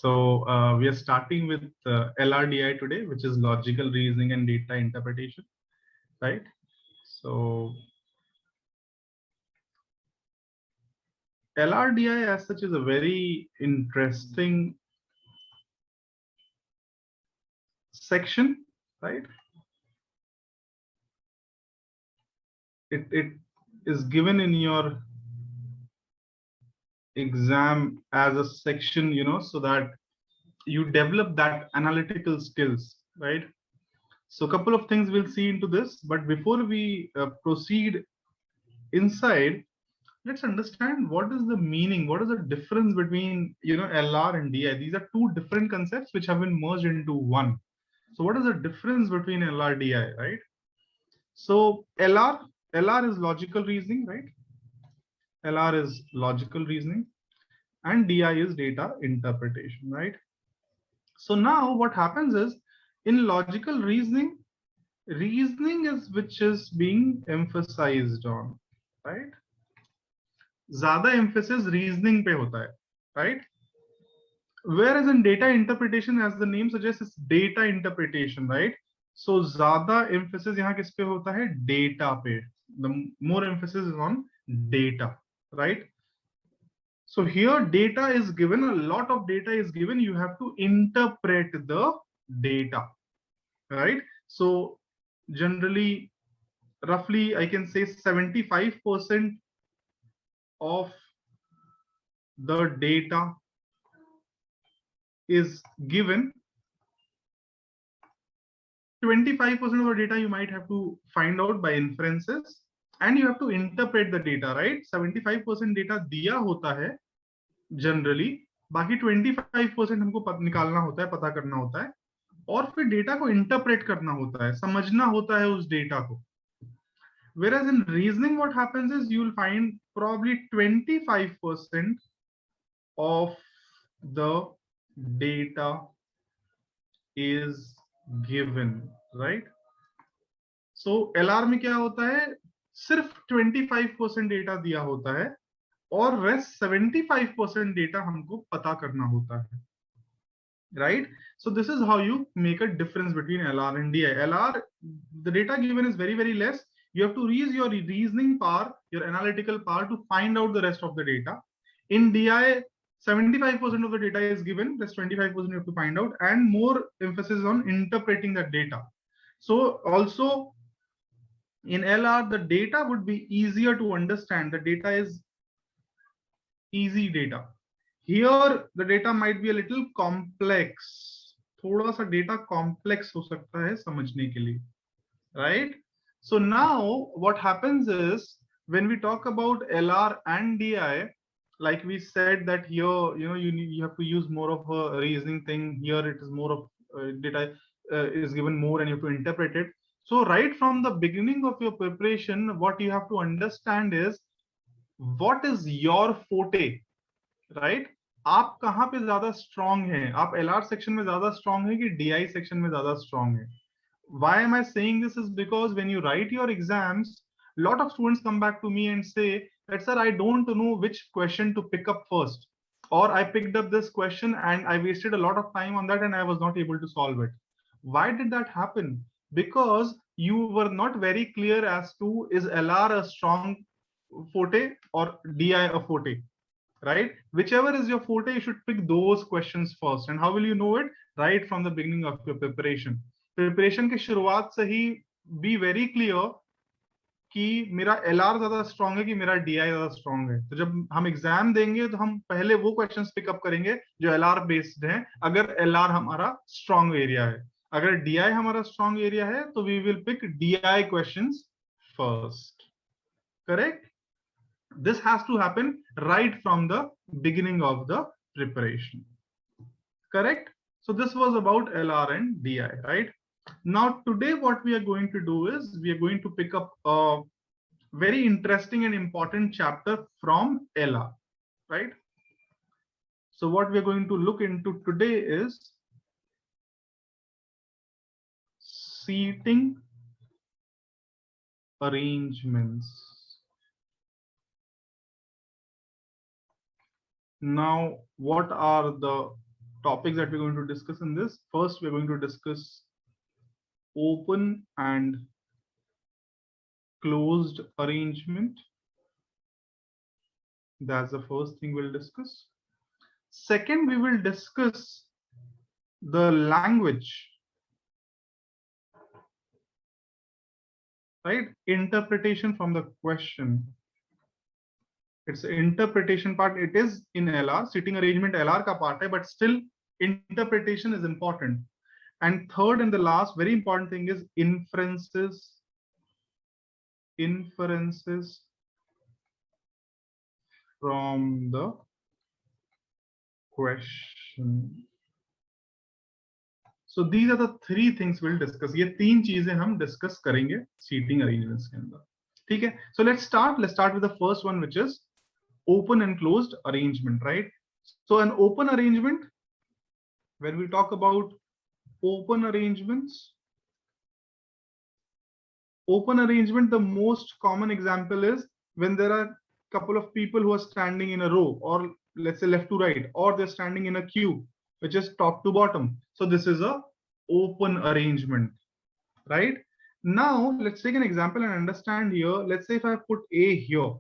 We are starting with LRDI today, which is logical reasoning and data interpretation, right? So LRDI as such is a very interesting section, right? It is given in your exam as a section, so that you develop that analytical skills, right? So a couple of things we'll see into this, but before we proceed inside, let's understand what is the meaning, what is the difference between LR and DI. These are two different concepts which have been merged into one. So what is the difference between LR DI, right? So LR is logical reasoning, right? LR is logical reasoning and DI is data interpretation, right? So now what happens is, in logical reasoning is which is being emphasized on, right? ज़्यादा emphasis reasoning पे होता है, right? Whereas in data interpretation, as the name suggests, it's data interpretation, right? So ज़्यादा emphasis यहाँ किस पे होता है? Data पे. The more emphasis is on data, right? So here data is given, a lot of data is given, you have to interpret the data, right? So generally, roughly, I can say 75% of the data is given. 25% of the data you might have to find out by inferences, and you have to interpret the data, right? 75% data दिया होता है generally, बाकी 25% हमको निकालना होता है, पता करना होता है, और फिर डेटा को इंटरप्रेट करना होता है, समझना होता है उस डेटा को. Whereas in reasoning, what happens is you will find probably 25% of the data is given, right? So LR में क्या होता है? सिर्फ 25% डेटा दिया होता है और रेस्ट 75% डेटा हमको पता करना होता है, right? So this is how you make a difference between LR and DI. LR, the data given is very, very less. You have to use your reasoning power, your analytical power to find out the rest of the data. In DI, 75% of the data is given, that's 25% you have to find out, and more emphasis on interpreting that data. So also in LR, the data would be easier to understand. The data is easy data. Here, the data might be a little complex. थोड़ा सा data complex हो सकता है समझने के लिए, right? So now what happens is, when we talk about LR and DI, like we said that here, you have to use more of a reasoning thing. Here it is more of data is given more and you have to interpret it. So right from the beginning of your preparation, what you have to understand is, what is your forte, right? आप कहाँ पे ज्यादा strong हैं? आप LR section में ज्यादा strong हैं कि DI section में ज्यादा strong हैं? Why am I saying this is because when you write your exams, a lot of students come back to me and say that, sir, I don't know which question to pick up first, or I picked up this question and I wasted a lot of time on that and I was not able to solve it. Why did that happen? Because you were not very clear as to, is LR a strong forte or DI a forte, right? Whichever is your forte, you should pick those questions first. And how will you know it? Right from the beginning of your preparation. Preparation के शुरुआत से ही be very clear कि मेरा LR ज्यादा strong है कि मेरा DI ज्यादा strong है. तो जब हम एग्जाम देंगे तो हम पहले वो questions pick up करेंगे जो LR based हैं, अगर LR हमारा strong area है. अगर DI हमारा strong area है तो we will pick DI questions first. Correct? This has to happen right from the beginning of the preparation. Correct? So this was about LR and DI, right? Now today what we are going to do is, we are going to pick up a very interesting and important chapter from LR, right? So what we are going to look into today is seating arrangements. Now, what are the topics that we're going to discuss in this. First, we're going to discuss open and closed arrangement. That's the first thing we'll discuss. Second, we will discuss the language, right? Interpretation from the question. It's the interpretation part. It is in LR. Sitting arrangement LR ka part hai, but still interpretation is important. And third and the last very important thing is inferences. Inferences from the question. So these are the three things we'll discuss. ये तीन चीजें हम discuss करेंगे seating arrangements के अंदर. ठीक है? So let's start with the first one, which is open and closed arrangement, right? So an open arrangement, when we talk about open arrangements, the most common example is when there are a couple of people who are standing in a row, or let's say left to right, or they're standing in a queue, which is top to bottom. So this is a open arrangement, right? Now let's take an example and understand here. Let's say if I put A here,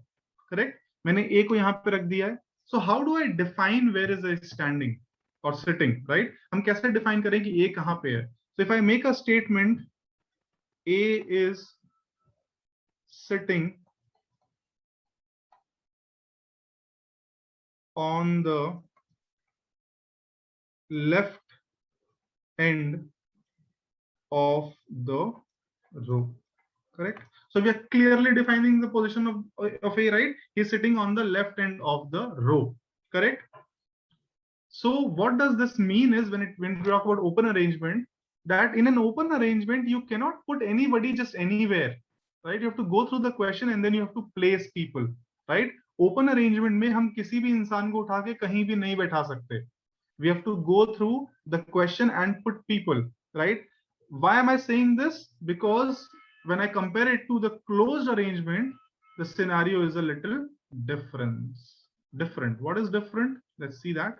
correct? मैंने A को यहाँ पे रख दिया है. So how do I define where is it standing or sitting, right? हम कैसे define करें कि A कहाँ पे है? So if I make a statement, A is sitting on the left end of the row, correct? So we are clearly defining the position of A, right? He's sitting on the left end of the row, correct? So what does this mean is when we talk about open arrangement, that in an open arrangement, you cannot put anybody just anywhere, right? You have to go through the question and then you have to place people, right? Open arrangement में हम किसी भी इंसान को उठा के कहीं भी नहीं बैठा सकते. We have to go through the question and put people, right? Why am I saying this? Because when I compare it to the closed arrangement, the scenario is a little different. What is different? Let's see that.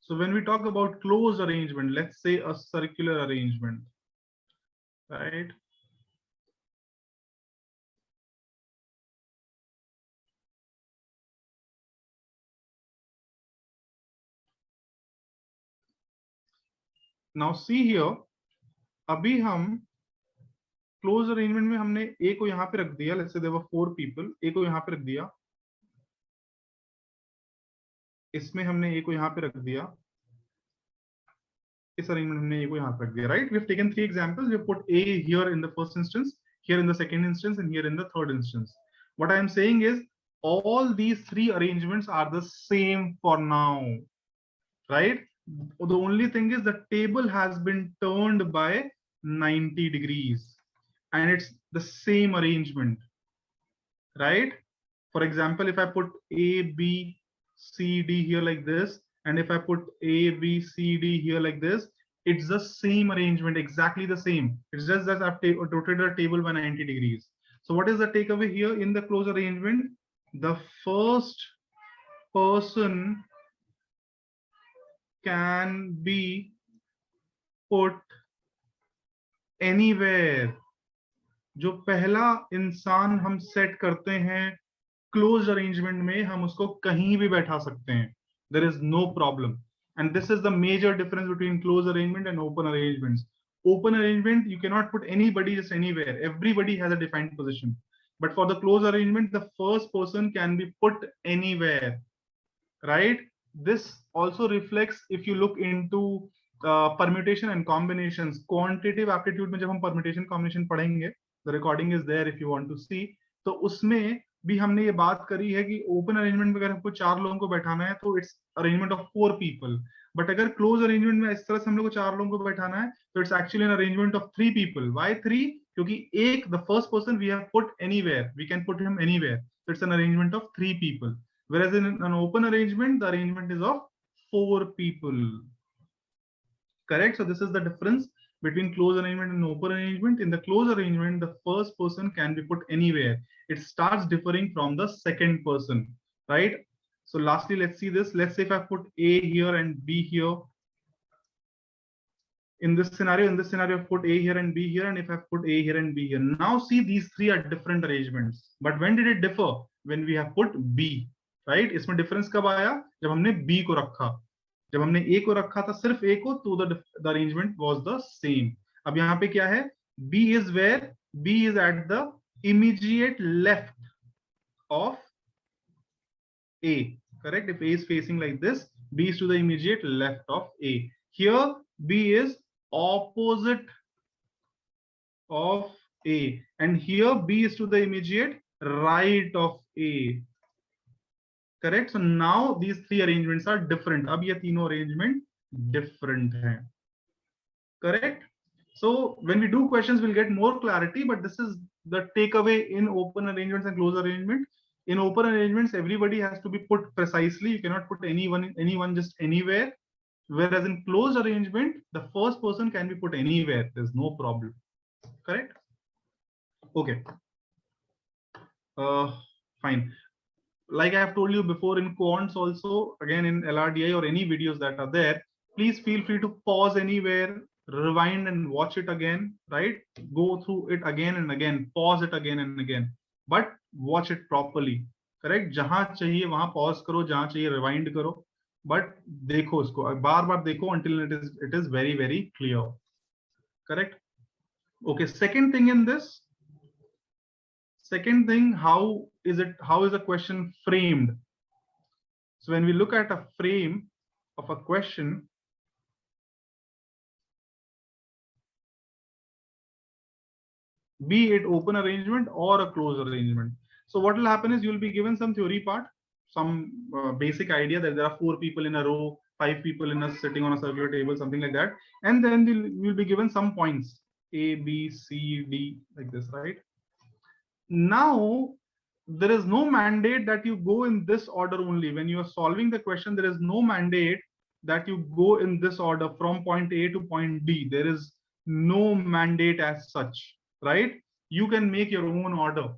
So when we talk about closed arrangement, let's say a circular arrangement, right? Now see here, अभी हम closed arrangement में हमने A को यहाँ पे रख दिया. Let's say there were 4 people. A को यहाँ पे रख दिया. इसमें हमने A को यहाँ पे रख दिया. इस arrangement हमने A को यहाँ पे रख दिया, right? We have taken 3 examples. We have put A here in the first instance, here in the second instance, and here in the third instance. What I am saying is all these 3 arrangements are the same for now, right? The only thing is the table has been turned by 90 degrees and it's the same arrangement, right? For example, if I put A, B, C, D here like this, and if I put A, B, C, D here like this, it's the same arrangement, exactly the same. It's just that I've rotated the table by 90 degrees. So what is the takeaway here in the closed arrangement? The first person can be put anywhere. जो पहला इंसान हम set करते हैं close arrangement में, हम उसको कहीं भी बैठा सकते हैं. There is no problem. And this is the major difference between closed arrangement and open arrangements. Open arrangement, you cannot put anybody just anywhere. Everybody has a defined position. But for the closed arrangement, the first person can be put anywhere, right? This also reflects if you look into permutation and combinations. Quantitative aptitude में जब हम permutation combination पढ़ेंगे, the recording is there if you want to see. तो उसमें भी हमने ये बात करी है कि ओपन अरेंजमेंट में अगर हमको 4 लोगों को बैठाना है तो it's arrangement of 4 people. But अगर क्लोज अरेंजमेंट में इस तरह से हम लोग को 4 लोगों को बैठाना है तो it's actually an arrangement of 3 people. Why 3? क्योंकि एक the first person we have put anywhere, we can put him anywhere. So it's an arrangement of 3 people. Whereas in an open arrangement, the arrangement is of 4 people. Correct? So this is the difference between closed arrangement and open arrangement. In the closed arrangement, the first person can be put anywhere. It starts differing from the second person, right? So lastly, let's see this. Let's say if I put A here and B here. In this scenario, I've put A here and B here, and if I've put A here and B here. Now see, these three are different arrangements. But when did it differ? When we have put B, right? इसमें difference कब आया? जब हमने B को रखा. जब हमने A को रखा था सिर्फ A को, तो the arrangement was the same. अब यहाँ पे क्या है? B is where? B is at the immediate left of A. Correct? If A is facing like this, B is to the immediate left of A. Here, B is opposite of A, and here B is to the immediate right of A. Correct? So now these three arrangements are different. अब ये तीनों arrangement different हैं. Correct? So when we do questions, we'll get more clarity, but this is the takeaway in open arrangements and closed arrangement. In open arrangements, everybody has to be put precisely. You cannot put anyone just anywhere. Whereas in closed arrangement, the first person can be put anywhere. There's no problem. Correct? Okay. Fine. Like I have told you before in quants also, again in LRDI or any videos that are there, please feel free to pause anywhere, rewind and watch it again, right? Go through it again and again, pause it again and again, but watch it properly. Correct? जहां चाहिए वहां pause करो, जहां चाहिए rewind करो, but देखो इसको, बार-बार देखो until it is very, very clear. Correct? Okay, second thing in this, how is a question framed? So when we look at a frame of a question, be it open arrangement or a closed arrangement. So what will happen is you will be given some theory part, some basic idea that there are 4 people in a row, 5 people sitting on a circular table, something like that. And then we'll be given some points, A, B, C, D, like this, right? Now, there is no mandate that you go in this order only. When you are solving the question, there is no mandate that you go in this order from point A to point B. There is no mandate as such, right? You can make your own order.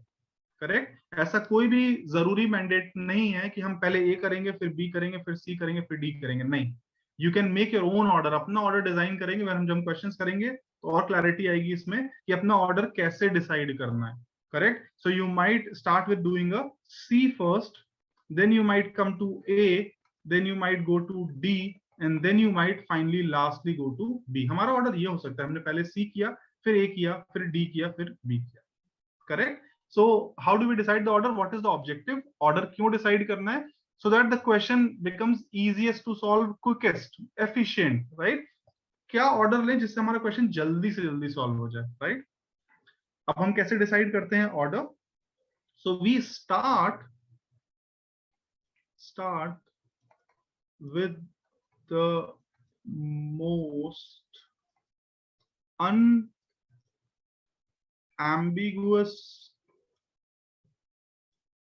Correct? ऐसा कोई भी जरूरी mandate नहीं है कि हम पहले ए करेंगे फिर बी करेंगे फिर सी करेंगे फिर डी करेंगे. नहीं, you can make your own order. अपना ऑर्डर डिजाइन करेंगे. जब हम क्वेश्चंस करेंगे तो और क्लैरिटी आएगी इसमें कि अपना ऑर्डर कैसे डिसाइड करना है. Correct? So you might start with doing a C first, then you might come to A, then you might go to D, and then you might finally lastly go to B. हमारा order ये हो सकता है, हमने पहले C किया, फिर A किया, फिर D किया, फिर B किया. Correct? So how do we decide the order? What is the objective? Order क्यों decide करना है? So that the question becomes easiest to solve, quickest, efficient, right? क्या ऑर्डर लें जिससे हमारा क्वेश्चन जल्दी से जल्दी सॉल्व हो जाए, राइट? अब हम कैसे डिसाइड करते हैं order? So we start with the most unambiguous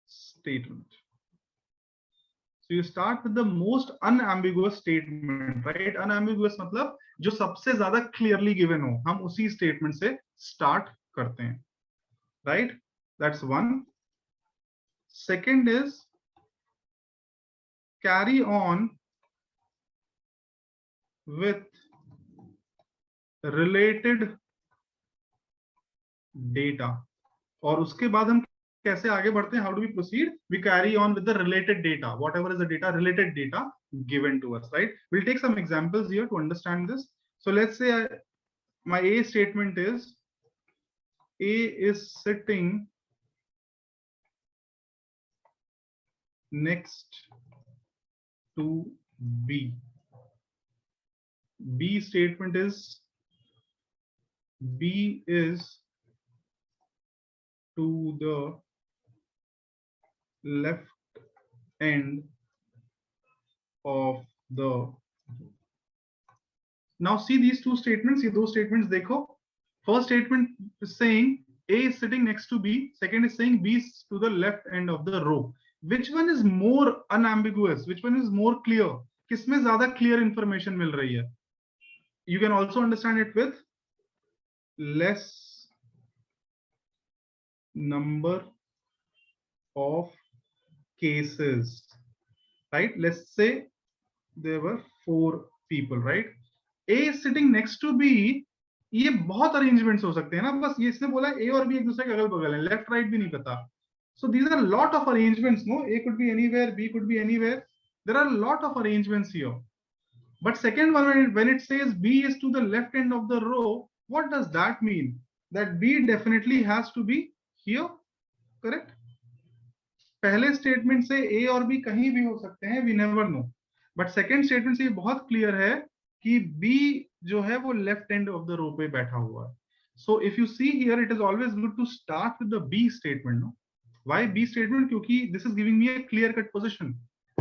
statement. So you start with the most unambiguous statement, right? Unambiguous मतलब जो सबसे ज्यादा clearly given हो, हम उसी statement से start करते हैं, right? That's one. Second is carry on with related data. और उसके बाद हम कैसे आगे बढ़ते हैं? How do we proceed? We carry on with the related data, whatever is the data, related data given to us, right? We'll take some examples here to understand this. So let's say my A statement is A is sitting next to B. B statement is B is to the left end of the. Now see these two statements, ये दो statements देखो. First statement is saying A is sitting next to B. Second is saying B is to the left end of the row. Which one is more unambiguous? Which one is more clear? किसमें ज़्यादा clear information मिल रही है? You can also understand it with less number of cases. right? Let's say there were 4 people, right? A is sitting next to B. ये बहुत arrangements हो सकते हैं ना, बस ये इसने बोला ए और बी एक दूसरे के अगल बगल है, लेफ्ट राइट भी नहीं पता. So these are a lot of arrangements, no? A could be anywhere, B could be anywhere. There are a lot of arrangements here. But second one, when it says B is to the left end of the row, what does that mean? That B definitely has to be here, correct? पहले statement से A और B कहीं भी हो सकते हैं, we never know. But second statement से ये बहुत क्लियर है कि बी जो है वो left end of the row पे बैठा हुआ है. So if you see here, it is always good to start with the B statement, no? Why B statement? क्योंकि this is giving me a clear cut position.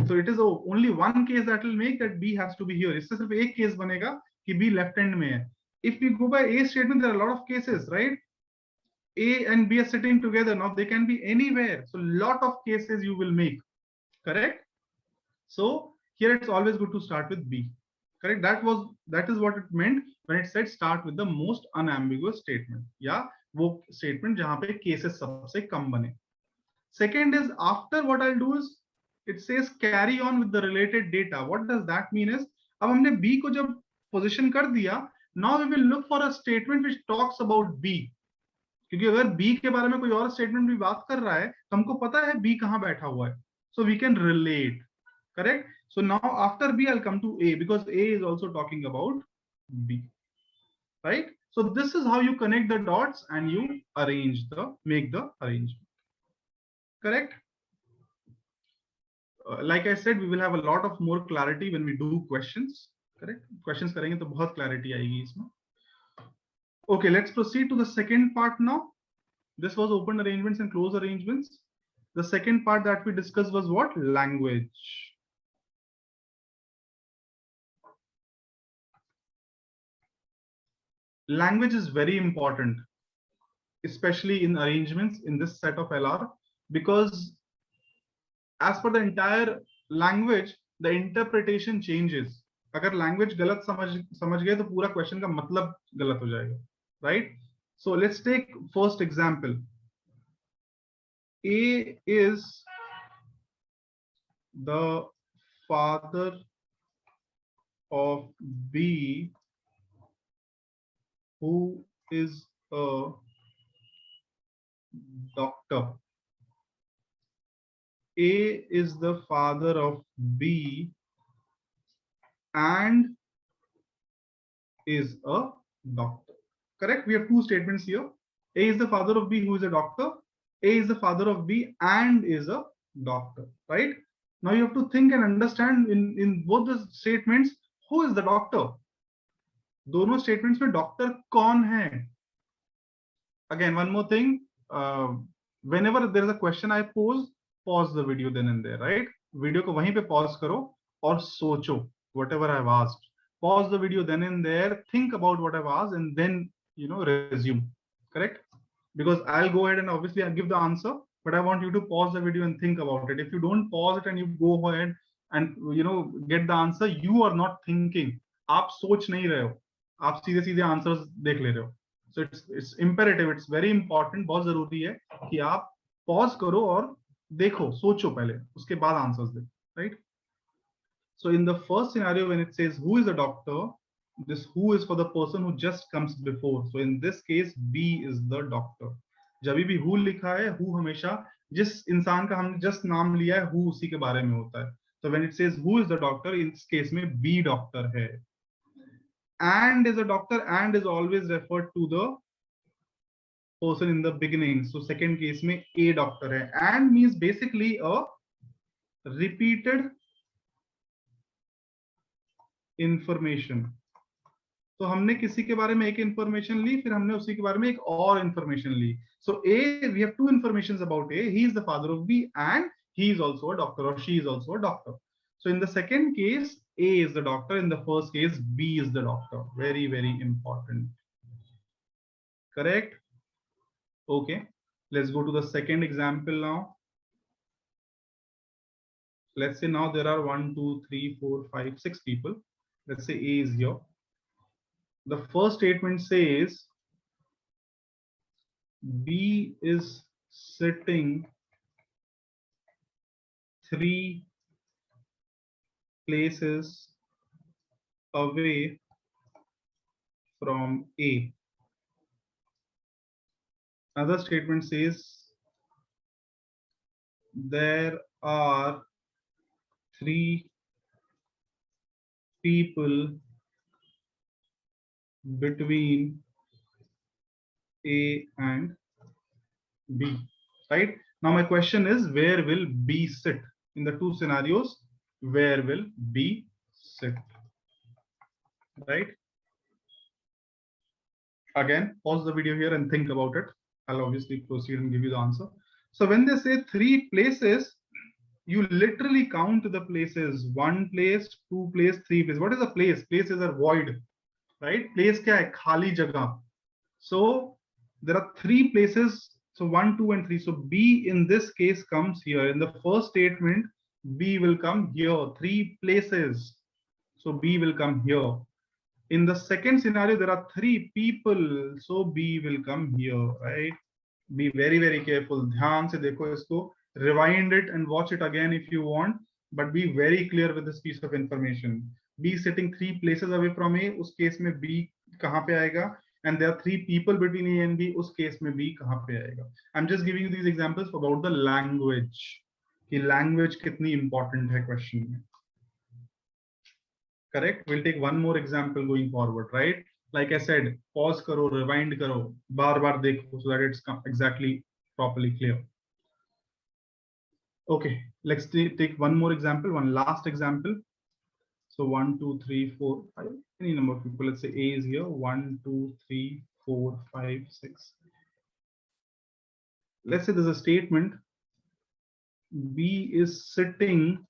So it is only one case that will make that B has to be here. इससे सिर्फ एक case बनेगा कि be left end में है. If we go by a statement, there are lot of cases, right? A and B are sitting together. Now they can be anywhere. So lot of cases you will make, correct? So here it's always good to start with B, correct? That is what it meant when it said start with the most unambiguous statement. Yeah, वो statement जहाँ पे cases सबसे कम बने. Second is, after what I'll do is it says carry on with the related data. What does that mean is, अब हमने B को जब position कर दिया, now we will look for a statement which talks about B. क्योंकि अगर B के बारे में कोई और स्टेटमेंट भी बात कर रहा है तो हमको पता है बी कहां बैठा हुआ है. So we can relate, correct? So now after B I will come to A, because A is also talking about B, right? So this is how you connect the dots and you arrange the make the arrangement, correct? Like I said, we will have a lot of more clarity when we do questions, correct? Questions करेंगे तो बहुत clarity आएगी इसमें. Okay, let's proceed to the second part now. This was open arrangements and closed arrangements. The second part that we discussed was what? Language. Language is very important, especially in arrangements in this set of LR, because as per the entire language, the interpretation changes. अगर language गलत समझ गए तो पूरा question का मतलब गलत हो जाएगा, right? So let's take first example. A is the father of B, who is a doctor. A is the father of B and is a doctor. Correct? We have two statements here. A is the father of B, who is a doctor. A is the father of B and is a doctor, right? Now you have to think and understand in both the statements, who is the doctor? दोनों statements में doctor कौन है? Again, one more thing. Whenever there is a question I pause the video then and there, right? Video को वहीं पे pause करो और सोचो whatever I've asked. Pause the video then and there, think about what I've asked, and then resume. Correct? Because I'll go ahead and obviously I'll give the answer, but I want you to pause the video and think about it. If you don't pause it and you go ahead and get the answer, you are not thinking. आप सोच नहीं रहे हो, आप सीधे सीधे answers देख ले रहे हो. So it's imperative, it's very important, बहुत जरूरी है कि आप pause करो और देखो, सोचो पहले, उसके बाद answers they, right? So in the first scenario, when it says who is a doctor, this who is for the person who just comes before. So in this case, B is the doctor. जब भी who लिखा है, who हमेशा जिस इंसान का हमने just नाम लिया है, who उसी के बारे में होता है. So when it says who is the doctor, in this case में B doctor है. And is a doctor, and is always referred to the person in the beginning. So second case में A doctor है. And means basically a repeated information. तो हमने किसी के बारे में एक इंफॉर्मेशन ली, फिर हमने उसी के बारे में एक और इंफॉर्मेशन ली. So A, we have two informations about A. He is the father of B and he is also a doctor, or she is also a doctor. So in the second case, A is the doctor. In the first case, B is the doctor. Very, very important. Correct? Okay. Let's go to the second example now. Let's say now there are 1, 2, 3, 4, 5, 6 people. Let's say A is here. The first statement says B is sitting 3 places away from A. Another statement says there are 3 people between A and B, right? Now my question is, where will B sit? In the two scenarios, where will B sit, right? Again, pause the video here and think about it. I'll obviously proceed and give you the answer. So when they say 3 places, you literally count the places. 1 place, 2 place, 3 place. What is a place? Places are void, right? Place kya hai? Khali jagah. So there are 3 places. So 1, 2, and 3. So B in this case comes here. In the first statement, B will come here. 3 places. So B will come here. In the second scenario, there are 3 people. So B will come here, right? Be very, very careful. ध्यान से देखो इसको. Rewind it and watch it again if you want. But be very clear with this piece of information. B sitting 3 places away from A. उस case में B कहाँ पे आएगा? And there are 3 people between A and B. उस case में B कहाँ पे आएगा? I'm just giving you these examples about the language. कि language कितनी important है question में. Correct? We'll take one more example going forward, right? Like I said, pause karo, rewind karo, bar dekho, so that it's exactly properly clear. Okay, let's take one more example, one last example. So 1, 2, 3, 4, 5, any number of people. Let's say A is here. 1, 2, 3, 4, 5, 6. Let's say there's a statement. B is sitting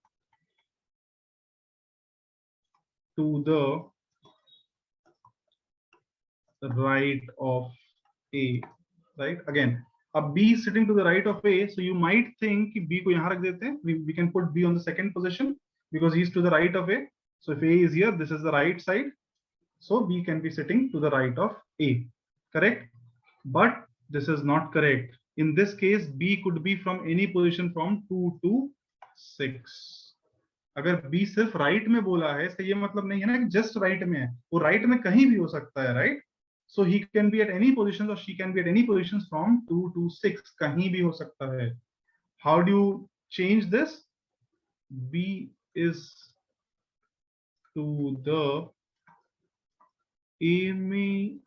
to the right of A, right? Again, a B is sitting to the right of A, so you might think B को यहाँ रख देते हैं. We can put B on the second position because he's to the right of A. So if A is here, this is the right side. So B can be sitting to the right of A, correct? But this is not correct. In this case, B could be from any position from 2 to 6. अगर B सिर्फ right में बोला है, इसका ये मतलब नहीं है ना कि just right में है. वो right में कहीं भी हो सकता है, right? So he can be at any position or she can be at any positions from 2 to 6. कहीं भी हो सकता है. How do you change this? B is to the immediate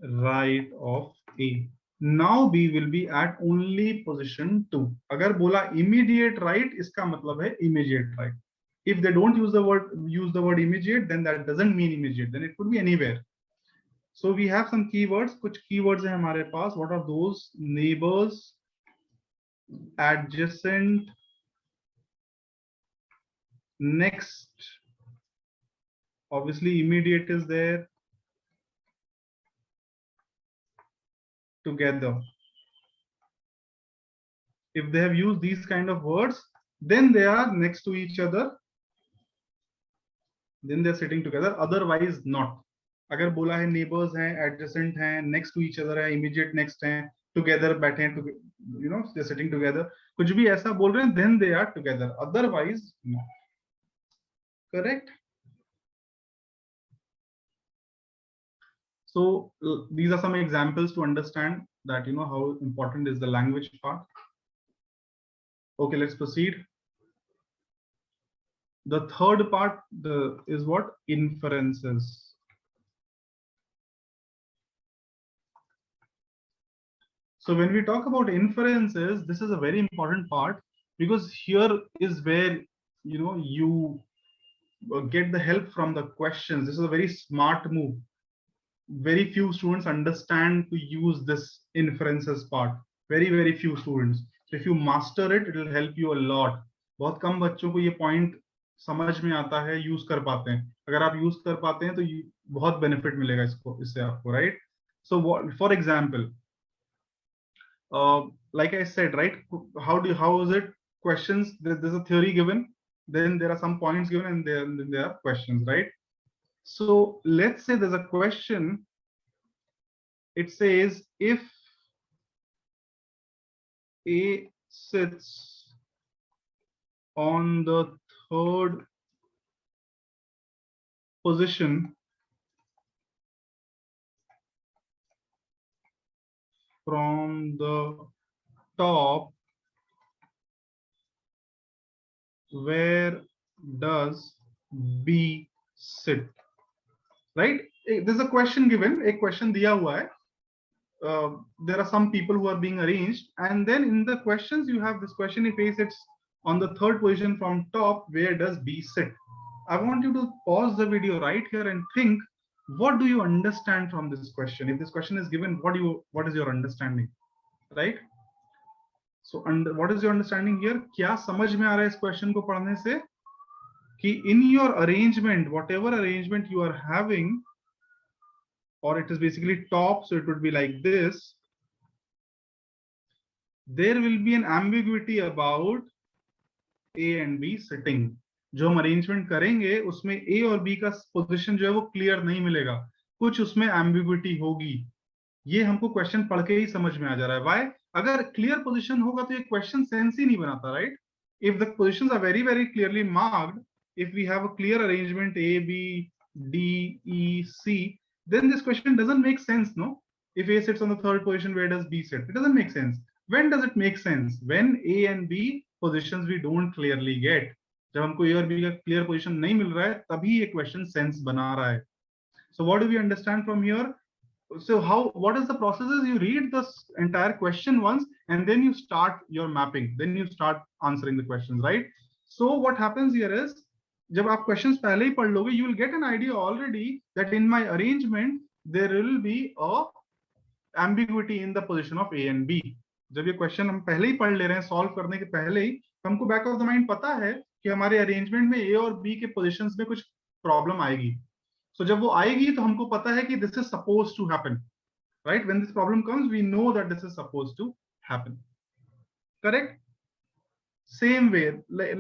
right of A. Now B will be at only position 2. अगर बोला immediate right, इसका मतलब है immediate right. If they don't use the word immediate, then that doesn't mean immediate. Then it could be anywhere. So we have some keywords. कुछ keywords हैं हमारे पास. What are those? Neighbors, adjacent, next. Obviously, immediate is there. Together. If they have used these kind of words, then they are next to each other. Then they're sitting together. Otherwise, not. अगर बोला है neighbors हैं, adjacent हैं, next to each other है, immediate next हैं, together बैठे हैं, you know, they're sitting together. कुछ भी ऐसा बोल रहे हैं, then they are together. Otherwise, no. Correct? So these are some examples to understand that, you know, how important is the language part. Okay, let's proceed. The third part is what? Inferences. So when we talk about inferences, this is a very important part because here is where, you know, you get the help from the questions. This is a very smart move. Very few students understand to use this inferences part. Very, very few students. So if you master it, it will help you a lot. बहुत कम बच्चों को ये point समझ में आता है, use कर पाते हैं. अगर आप use कर पाते हैं तो बहुत benefit मिलेगा इससे आपको, right? So what, for example, like I said, right? How is it? Questions. There's a theory given, then there are some points given, and then there are questions, right? So let's say there's a question. It says if A sits on the third position from the top, where does B sit? Right? There's a question given, एक question दिया हुआ है. There are some people who are being arranged, and then in the questions you have this question, if A sits on the third position from top, where does B sit? I want you to pause the video right here and think, what do you understand from this question? If this question is given, what is your understanding, right? So what is your understanding here? क्या समझ में आ रहा है इस question को पढ़ने से कि in your arrangement, whatever arrangement you are having, or it is basically top, so it would be like this, there will be an ambiguity about A and B sitting. जो हम अरेंजमेंट करेंगे उसमें A और B का position जो है वो clear नहीं मिलेगा, कुछ उसमें एम्बिग्विटी होगी. ये हमको क्वेश्चन पढ़ के ही समझ में आ जा रहा है. व्हाई? अगर क्लियर पोजीशन होगा तो ये क्वेश्चन सेंस ही नहीं बनाता, right? If the positions are very very clearly marked, if we have a clear arrangement A, B, D, E, C, then this question doesn't make sense, no? If A sits on the third position, where does B sit? It doesn't make sense. When does it make sense? When A and B positions we don't clearly get. जब हमको A और B का clear position नहीं मिल रहा है, तभी ये question sense बना रहा है. So what do we understand from here? So what is the process is you read this entire question once and then you start your mapping, then you start answering the questions, right? So what happens here is, जब आप questions पहले ही पढ़ लोगे, you will get an idea already that in my arrangement there will be a ambiguity in the position of A and B. जब ये question हम पहले ही पढ़ ले रहे हैं सॉल्व करने के पहले ही, हमको बैक ऑफ द माइंड पता है कि हमारे अरेंजमेंट में ए और बी के पोजीशंस में कुछ प्रॉब्लम आएगी. सो जब वो आएगी तो हमको पता है कि this is suppose to happen, right? When this problem comes we know that this is suppose to happen. Correct? Same way,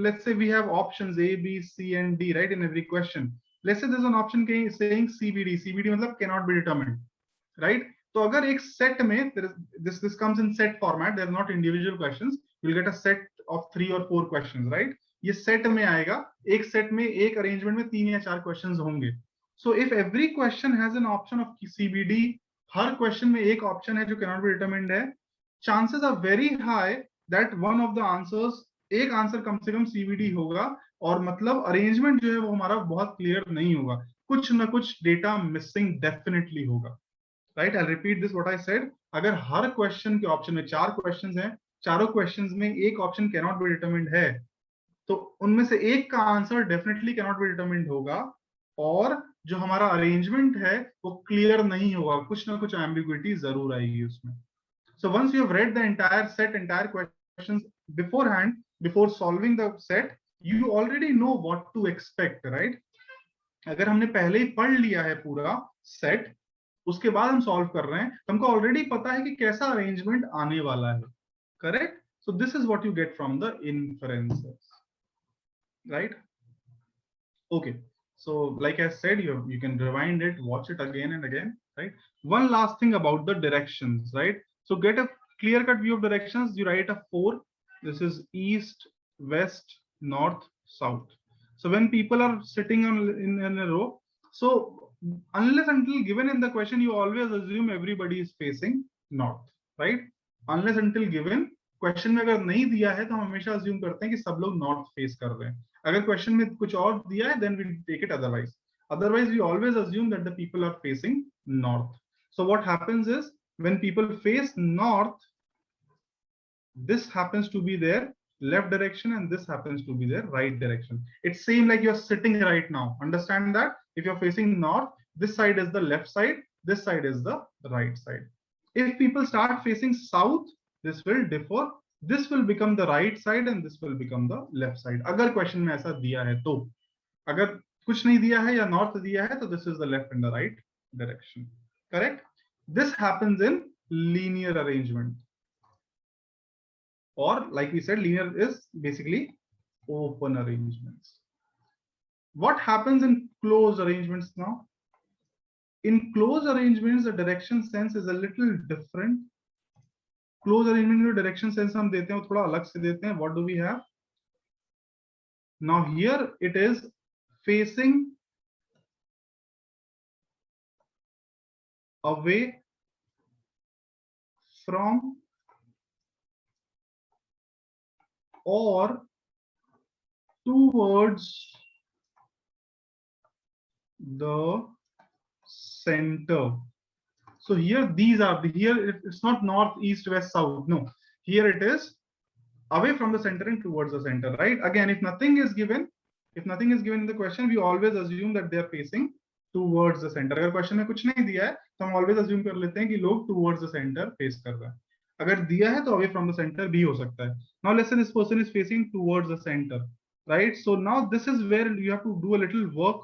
let's say we have options A, B, C, and D, right? In every question, let's say there's an option saying CBD. CBD मतलब cannot be determined, right? तो अगर एक set में this comes in set format, they're not individual questions, you'll get a set of 3 or 4 questions, right? ये set में आएगा, एक set में एक अरेंजमेंट में 3 या 4 क्वेश्चंस होंगे. So if every question has an option of CBD, her question में एक ऑप्शन है जो cannot be determined है, chances are very high that one of the answers, एक आंसर कम से कम CBD होगा, और मतलब अरेंजमेंट जो है वो हमारा बहुत क्लियर नहीं होगा, कुछ ना कुछ डेटा मिसिंग डेफिनेटली होगा, right? I repeat this what I said. अगर हर क्वेश्चन के ऑप्शन में 4 क्वेश्चंस हैं, चारों क्वेश्चंस में एक option can not be determined है, तो उनमें से एक का answer definitely can not be determined होगा, और जो हमारा अरेंजमेंट है वो क्लियर नहीं होगा, कुछ ना कुछ एम्बिग्विटी जरूर आएगी उसमें. So once you have read the entire set, entire questions beforehand, before solving the set, you already know what to expect, right? अगर हमने पहले ही पढ़ लिया है पूरा सेट, उसके बाद हम सॉल्व कर रहे हैं, हमको ऑलरेडी पता है कि कैसा अरेंजमेंट आने वाला है. Correct? So this is what you get from the inferences, right? Okay, so like I said, you can rewind it, watch it again and again, right? One last thing about the directions, right? So get a clear cut view of directions. You write a 4. This is east, west, north, south. So when people are sitting in a row, so unless until given in the question, you always assume everybody is facing north, right? Unless until given, question में अगर नहीं दिया है तो हम हमेशा assume करते हैं कि सब लोग नॉर्थ फेस कर रहे हैं. अगर क्वेश्चन में कुछ और दिया है, then we take it otherwise. Otherwise, we always assume that the people are facing north. So what happens is, when people face north, this happens to be their left direction and this happens to be their right direction. It's same like you're sitting right now. Understand that if you're facing north, this side is the left side, this side is the right side. If people start facing south, this will differ. This will become the right side and this will become the left side. अगर question में ऐसा दिया है तो, अगर कुछ नहीं दिया है या नॉर्थ दिया है तो this is the left and the right direction. Correct? This happens in linear arrangement, or like we said, linear is basically open arrangements. What happens in closed arrangements now? In closed arrangements, the direction sense is a little different. Close arrangement में direction sense हम देते हैं वो थोड़ा अलग से देते हैं. What do we have? Now here it is facing away from or towards the center. So here these are here it's not north, east, west, south. No, here it is away from the center and towards the center, right? Again, if nothing is given in the question, we always assume that they are facing towards the center. अगर question में कुछ नहीं दिया है तो हम always assume कर लेते हैं कि लोग towards the center face कर रहे हैं. अगर दिया है तो away from the center भी हो सकता है. Now let's say this person is facing towards the center, right? So now this is where you have to do a little work,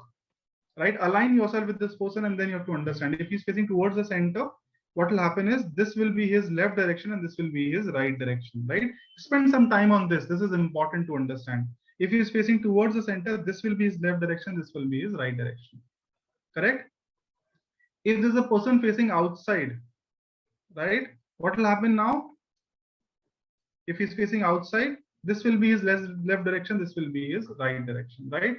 right? Align yourself with this person and then you have to understand if he's facing towards the center, what will happen is this will be his left direction and this will be his right direction, right? Spend some time on this. This is important to understand. If he is facing towards the center, this will be his left direction, this will be his right direction. Correct? If there's a person facing outside, right, what will happen now? If he's facing outside, this will be his left direction, this will be his right direction, right?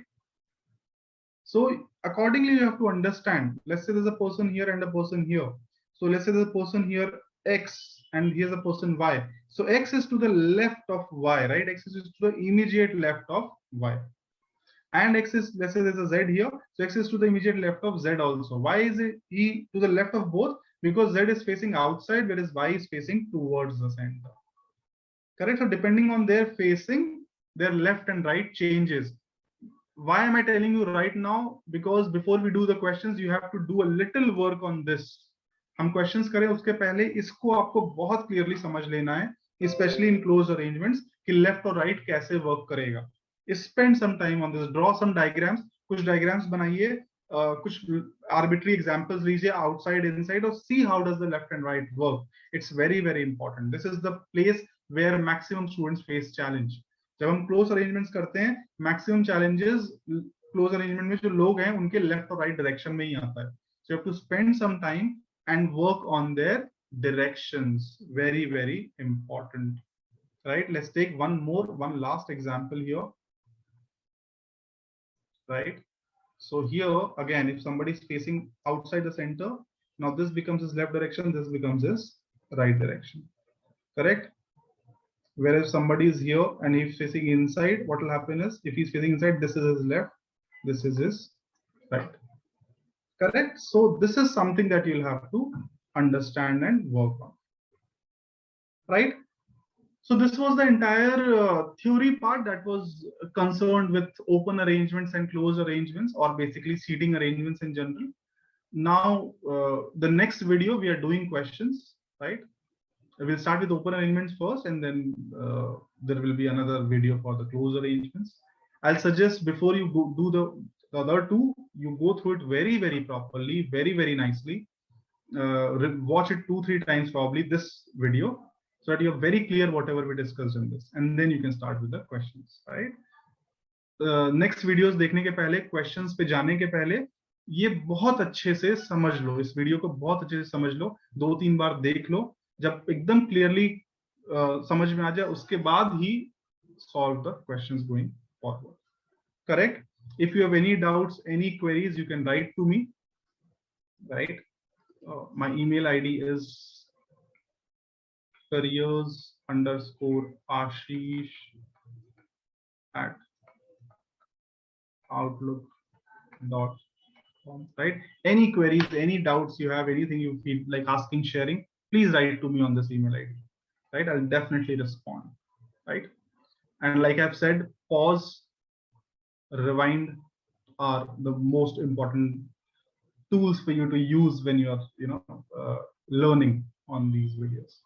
So accordingly, you have to understand. Let's say there's a person here and a person here. So let's say there's a person here X and here's a person Y. So X is to the left of Y, right? X is to the immediate left of Y. And X is, let's say there's a Z here. So X is to the immediate left of Z also. Why is it E to the left of both? Because Z is facing outside, whereas Y is facing towards the center. Correct? So depending on their facing, their left and right changes. Why am I telling you right now? Because before we do the questions, you have to do a little work on this. हम questions करें उसके पहले इसको आपको बहुत clearly समझ लेना है, स्पेशली इन क्लोज अरेंजमेंट्स कि लेफ्ट और राइट कैसे वर्क करेगा. Spend some time on this, draw some diagrams, कुछ डायग्राम्स बनाइए, कुछ आर्बिट्री एग्जांपल्स लीजिए आउटसाइड इनसाइड और see how does the left and right work. It's very very important. This is the place where maximum students face challenge. जब हम close arrangements करते हैं, maximum challenges close arrangement में जो लोग हैं उनके लेफ्ट और राइट डायरेक्शन में ही आता है. So you have to spend some time and work on their directions. Very very important, right? Let's take one last example here, right? So here again, if somebody is facing outside the center, now this becomes his left direction, this becomes his right direction. Correct? Whereas somebody is here and he's facing inside, what will happen is if he's facing inside, this is his left, this is his right. Correct? So this is something that you'll have to understand and work on, right? So this was the entire theory part that was concerned with open arrangements and closed arrangements, or basically seating arrangements in general. Now the next video we are doing questions, right? We'll start with open arrangements first, and then there will be another video for the closed arrangements. I'll suggest before you do the other two, you go through it very very properly, very very nicely. Watch it 2-3 times probably this video, so that you're very clear whatever we discussed in this, and then you can start with the questions, right? Next videos देखने के पहले, questions पे जाने के पहले, ये बहुत अच्छे से समझ लो, इस वीडियो को बहुत अच्छे से समझ लो, 2-3 बार देख लो, जब एकदम क्लियरली समझ में आ जाए उसके बाद ही solve the questions going forward. Correct? If you have any doubts, any queries, you can write to me, right? My email ID is careers_ashish@outlook.com, right? Any queries, any doubts you have, anything you feel like asking, sharing, please write to me on this email ID, right? I'll definitely respond, right? And like I've said, pause, rewind are the most important tools for you to use when you are learning on these videos.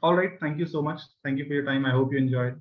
All right, thank you so much. Thank you for your time. I hope you enjoyed.